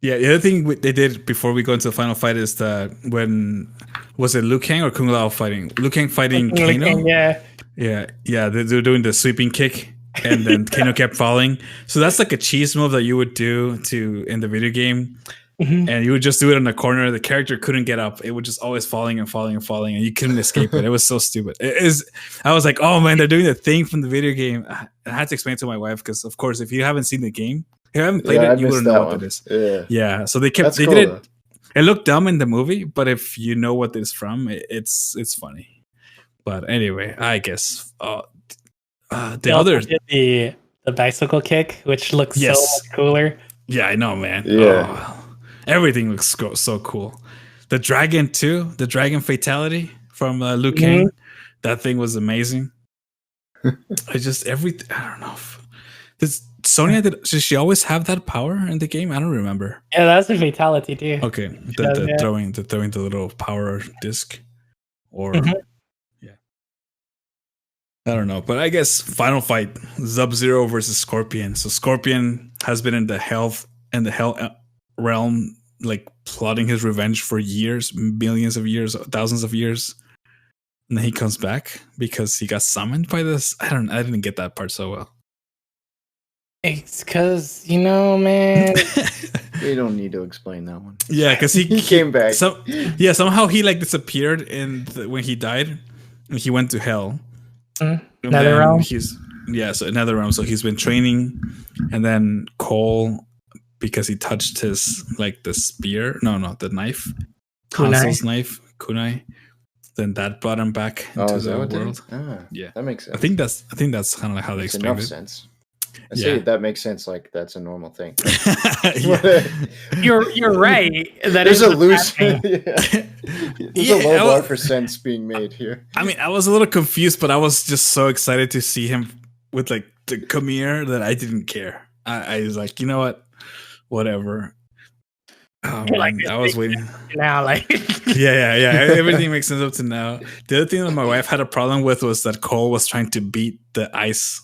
Yeah, the other thing they did before we go into the final fight is that when was it Liu Kang or Kung Lao fighting? Liu Kang fighting Kano. Yeah. They're doing the sweeping kick, and then Kano kept falling. So that's like a cheese move that you would do in the video game, and you would just do it in the corner. The character couldn't get up; it would just always falling and falling and falling, and you couldn't escape it. It was so stupid. I was like, oh man, they're doing the thing from the video game. I had to explain to my wife because, of course, if you haven't seen the game. If you haven't played it, you wouldn't know what it is. Yeah. So they did it. It looked dumb in the movie, but if you know what it's from, it's funny. But anyway, I guess the bicycle kick, which looks so much cooler. Yeah, I know, man. Yeah. Everything looks so cool. The dragon too, the dragon fatality from Liu Kang. That thing was amazing. I don't know. Does she always have that power in the game? I don't remember. Yeah, that's a fatality too. Okay, throwing the little power disc, or yeah, I don't know. But I guess final fight: Sub-Zero versus Scorpion. So Scorpion has been in the hell realm, like plotting his revenge for years, millions of years, thousands of years, and then he comes back because he got summoned by this. I didn't get that part so well. It's because, man. We don't need to explain that one. Yeah, because he came back. Somehow he like disappeared when he died. And he went to hell. Another realm? So another realm. So he's been training. And then Cole, because he touched his, like the spear. No, the knife. Hanzo's knife. Kunai. Then that brought him back into the world. Yeah. That makes sense. I think that's kind of like how they explained it. Sense. I say that makes sense. Like that's a normal thing. You're right. There's a loose. There's a low bar for sense being made here. I mean, I was a little confused, but I was just so excited to see him with like the come here that I didn't care. I was like, you know what, whatever. I was waiting now. Like, yeah. Everything makes sense up to now. The other thing that my wife had a problem with was that Cole was trying to beat the ice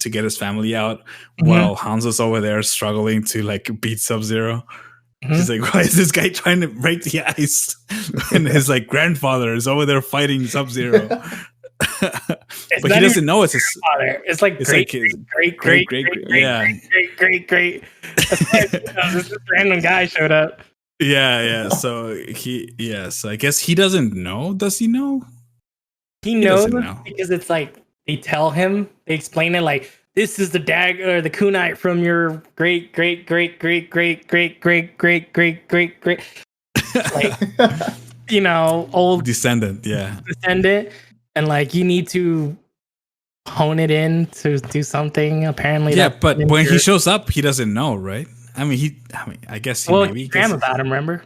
to get his family out, while Hanzo's over there struggling to like beat Sub-Zero. He's like, why is this guy trying to break the ice? And his like grandfather is over there fighting Sub-Zero. But he doesn't know it's his father. It's like great. Yeah, great. This random guy showed up. Yeah. So I guess he doesn't know. Does he know? He knows because it's like they tell him, they explain it like, this is the dagger, the kunai from your great, like, old descendant, and like you need to hone it in to do something. Apparently, but when he shows up, he doesn't know, right? I guess maybe dream about him. Remember?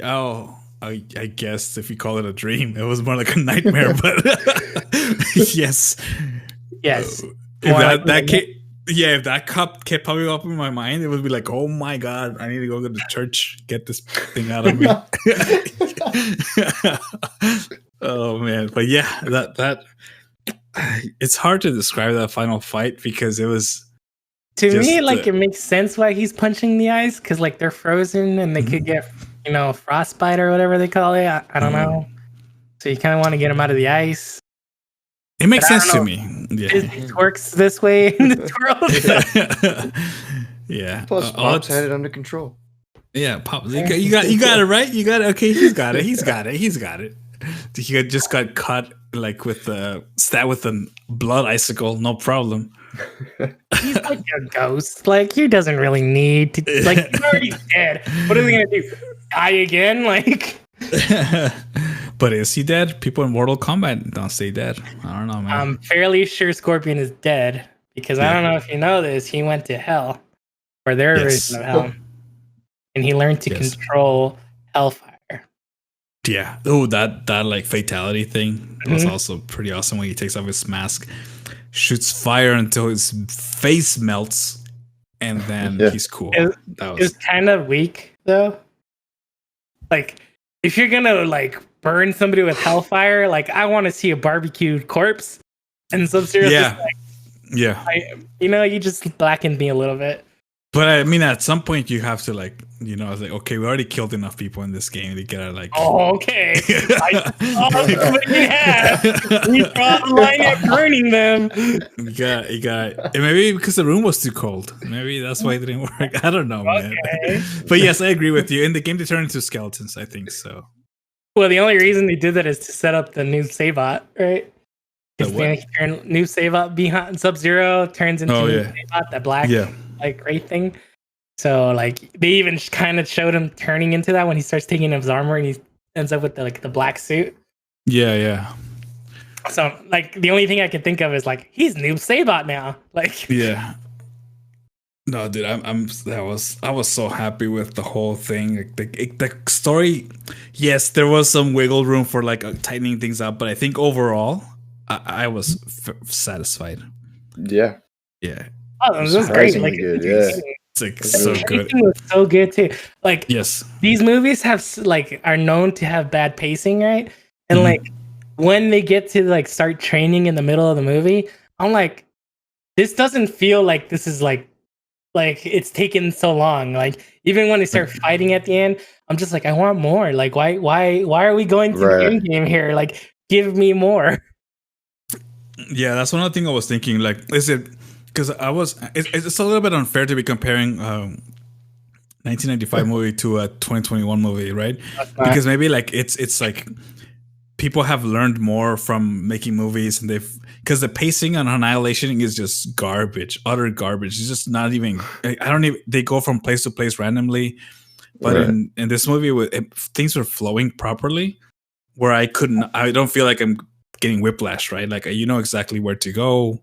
Oh. I guess if you call it a dream, it was more like a nightmare. But yes. If that cup kept popping up in my mind, it would be like, oh my god, I need to go to the church, get this thing out of me. Oh man, but yeah, It's hard to describe that final fight because it was To just me, like it makes sense why he's punching the ice because like they're frozen and they could get frostbite or whatever they call it. I don't know. So you kind of want to get them out of the ice. It makes sense to me. Yeah. It works this way in this world. Yeah. Plus, Pops had it under control. Yeah, Pop. You got it right. You got it. Okay, he's got it. He just got cut like with the stab with a blood icicle. No problem. He's like a ghost. Like he doesn't really need to. Like he's already dead. What are they gonna do? Die again? Like. But is he dead? People in Mortal Kombat don't stay dead. I don't know, man. I'm fairly sure Scorpion is dead because I don't know if you know this. He went to hell, or their version of hell, and he learned to control hellfire. Yeah. Oh, that like fatality thing was also pretty awesome when he takes off his mask, shoots fire until his face melts, and then he's cool. It was kind of weak though. Like if you're gonna like burn somebody with hellfire, like I want to see a barbecued corpse, and Sub-Zero you just blackened me a little bit. But I mean, at some point you have to like, I was like, okay, we already killed enough people in this game to get our like. Oh, okay. I saw somebody in half. We draw the line at burning them. You got. Maybe because the room was too cold. Maybe that's why it didn't work. I don't know, man. But yes, I agree with you. In the game, they turn into skeletons. I think so. Well, the only reason they did that is to set up the new Sabot, right? Because new Sabot behind Sub-Zero turns into new Sabot, that black like gray thing. So like they even kind of showed him turning into that when he starts taking his armor and he ends up with the black suit. Yeah. So like the only thing I can think of is like he's new Sabot now. Like No, dude, I was so happy with the whole thing. Like the story, yes, there was some wiggle room for like tightening things up, but I think overall, I was satisfied. Yeah. Oh, it was great. Like, good. It's like so good. Was so good too. Like, yes, these movies are known to have bad pacing, right? And like when they get to like start training in the middle of the movie, I'm like, this doesn't feel like this is like it's taken so long. Like even when they start fighting at the end, I'm just like, I want more. Like why are we going to the end game here? Like give me more. Yeah, that's one other thing I was thinking. Like, is it because it's a little bit unfair to be comparing 1995 movie to a 2021 movie, right? Because maybe like it's like people have learned more from making movies, and because the pacing on Annihilation is just garbage, utter garbage. It's just not even. They go from place to place randomly, but in this movie, things were flowing properly, where I don't feel like I'm getting whiplash, right? Like you know exactly where to go.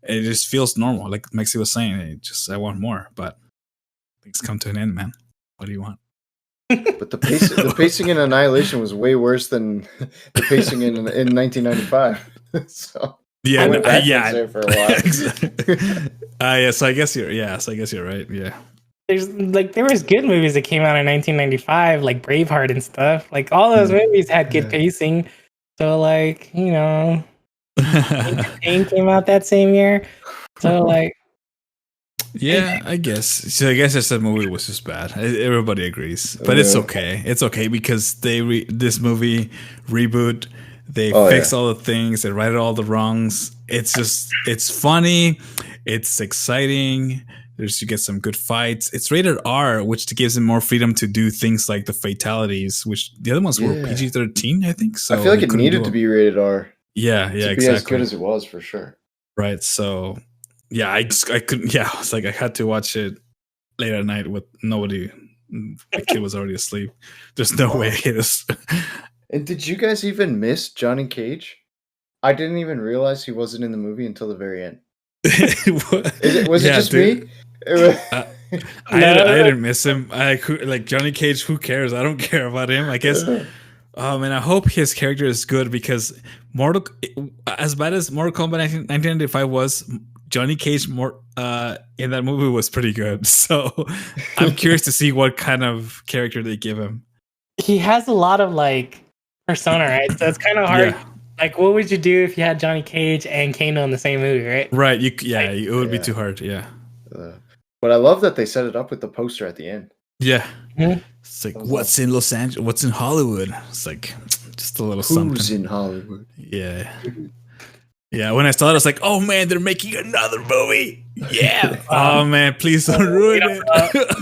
It just feels normal. Like Maxi was saying, I want more, but things come to an end, man. What do you want? But the pacing in Annihilation was way worse than the pacing in 1995. So there for a while. So I guess you're right. Yeah. There was good movies that came out in 1995, like Braveheart and stuff. Like all those movies had good pacing. So like, Pain came out that same year. So like, yeah, I guess. So I guess that movie was just bad. Everybody agrees, but it's okay. It's okay because this movie reboot. They fix all the things. They right all the wrongs. It's funny. It's exciting. You get some good fights. It's rated R, which gives them more freedom to do things like the fatalities, which the other ones were PG-13, I think. So I feel like it needed to be rated R. Yeah, to be exactly. as good as it was, for sure. Right. So, yeah, I couldn't. Yeah, I was like, I had to watch it late at night with nobody. The kid was already asleep. There's no way it is. And did you guys even miss Johnny Cage? I didn't even realize he wasn't in the movie until the very end. Was it just me? I didn't miss him. Like Johnny Cage. Who cares? I don't care about him. I guess. And I hope his character is good because as bad as Mortal Kombat 1995 was, Johnny Cage in that movie was pretty good. So I'm curious to see what kind of character they give him. He has a lot of like persona, right? So it's kind of hard. Like, what would you do if you had Johnny Cage and Kano in the same movie, right? Right. It would be too hard. Yeah. But I love that they set it up with the poster at the end. Yeah. Mhm. It's like, what's in Los Angeles? What's in Hollywood? It's like just a little Who's something. in Hollywood? Yeah. Yeah. When I saw it, I was like, oh man, they're making another movie. Yeah. Oh man, please don't ruin it.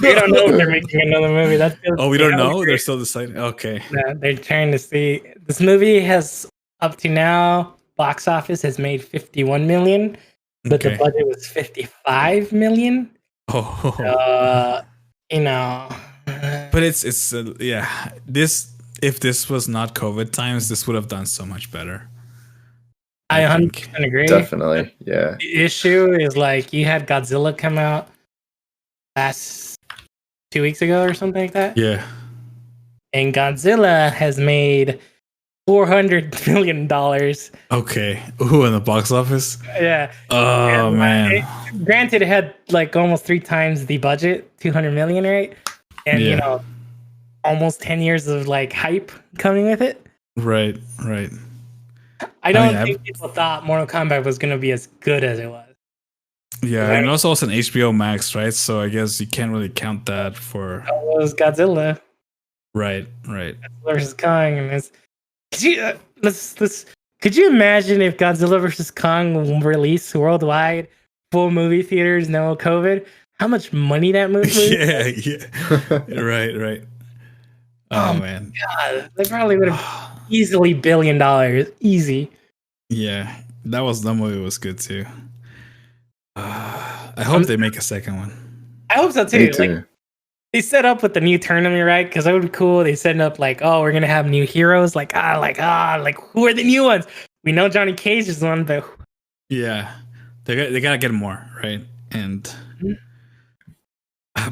They don't know if they're making another movie. That's we don't know. They're still deciding. Okay. Yeah, they're trying to see. This movie has up to now box office has made 51 million, but the budget was 55 million. Oh. You know. But it's if this was not COVID times, this would have done so much better. I 100% agree. Definitely, yeah. The issue is like you had Godzilla come out last 2 weeks ago or something like that. Yeah. And Godzilla has made $400 million. Okay. Ooh, in the box office? Yeah. Oh, man. Granted, it had like almost 3 times the budget, 200 million, right? And, you know, almost 10 years of like hype coming with it. Right. I don't think people thought Mortal Kombat was going to be as good as it was. Yeah, and also it's an HBO Max, right? So I guess you can't really count that for... That was Godzilla. Right. Versus Kong. And it's... Could you imagine if Godzilla versus Kong released worldwide, full movie theaters, no COVID? How much money that movie? Yeah. Right. Oh man. God, they probably would have easily $1 billion. Easy. Yeah, that movie was good too. I hope they make a second one. I hope so too. Like, they set up with the new tournament, right? Because that would be cool. They set up like, oh, we're gonna have new heroes. Like who are the new ones? We know Johnny Cage is one, but yeah, they gotta get more, right? And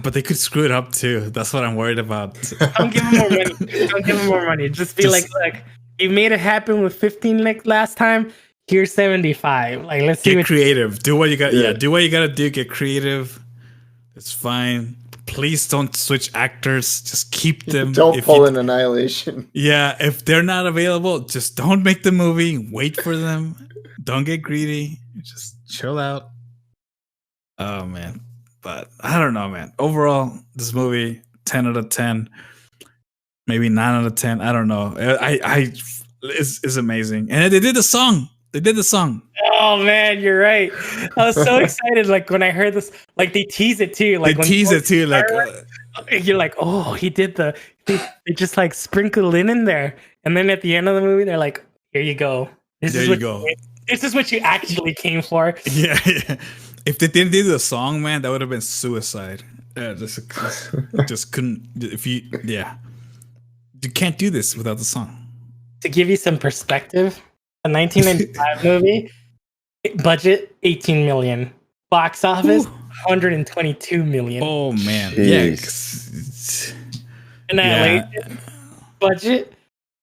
but they could screw it up too. That's what I'm worried about. Don't give them more money. Just be like, look, you made it happen with 15 like last time. Here's 75. Like, let's get creative. Do what you got. Yeah, do what you gotta do. Get creative. It's fine. Please don't switch actors. Just keep them. Don't pull an Annihilation. Yeah, if they're not available, just don't make the movie. Wait for them. Don't get greedy. Just chill out. Oh man, but I don't know, man. Overall, this movie 10 out of 10, maybe 9 out of 10. I don't know. It's amazing, and they did the song. Oh man, you're right. I was so excited. Like when I heard this, like they tease it too. Like you're like, oh, he did they just like sprinkled in there, and then at the end of the movie, they're like, here you go. This is what you actually came for. Yeah. If they didn't do the song, man, that would have been suicide. Yeah, just couldn't. You can't do this without the song. To give you some perspective. A 1995 movie, budget 18 million, box office 122 million. Oh man, Jeez. Annihilation, budget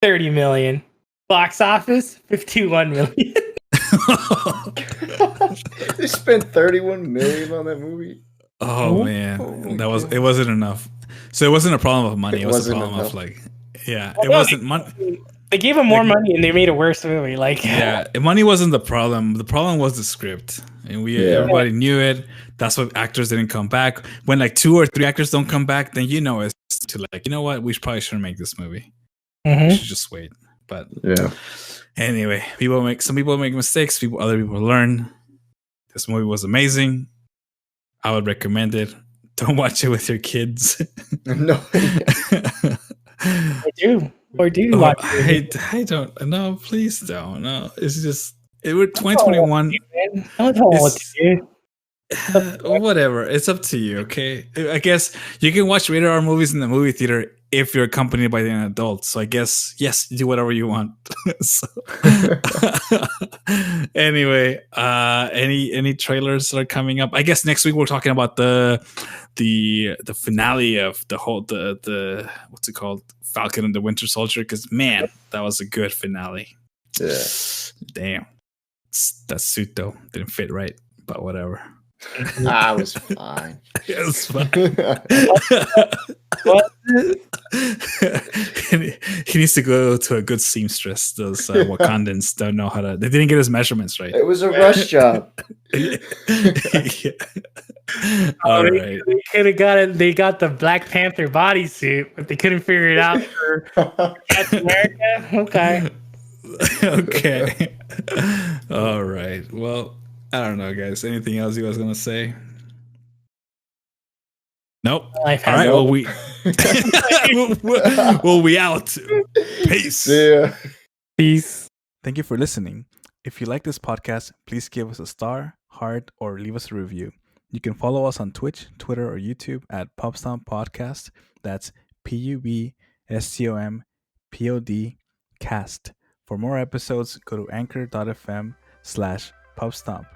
30 million, box office 51 million. They spent 31 million on that movie. Oh man, it wasn't enough. So it wasn't a problem of money. It was a problem of like, it wasn't money. They gave him more money and they made a worse movie. Like, money wasn't the problem. The problem was the script, and everybody knew it. That's why actors didn't come back. When like 2 or 3 actors don't come back, then it's to like, you know what? We probably shouldn't make this movie. We should just wait. But anyway, some people make mistakes. Other people learn. This movie was amazing. I would recommend it. Don't watch it with your kids. No. I do. Or do you watch it? I don't. No, please don't. No, it's just it was 2021. Whatever. It's up to you. Okay. I guess you can watch rated R movies in the movie theater if you're accompanied by an adult. So I guess yes, do whatever you want. Anyway, any trailers that are coming up? I guess next week we're talking about the finale of the what's it called? Falcon and the Winter Soldier, because man, that was a good finale. Yeah. Damn. That suit though didn't fit right, but whatever. It was fine. It was fine. he needs to go to a good seamstress. Those Wakandans don't know how to. They didn't get his measurements right. It was a rush job. Yeah. All right. They could have got it. They got the Black Panther bodysuit, but they couldn't figure it out for Captain America. Okay. Okay. All right. Well, I don't know, guys. Anything else you guys gonna say? Nope. All right. Well, we we out. Peace. Yeah. Peace. Thank you for listening. If you like this podcast, please give us a star, heart, or leave us a review. You can follow us on Twitch, Twitter, or YouTube at Pubstomp Podcast. That's PUBSTOMPOD cast. For more episodes, go to anchor.fm/Pubstomp.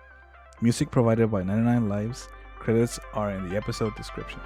Music provided by 99 Lives. Credits are in the episode description.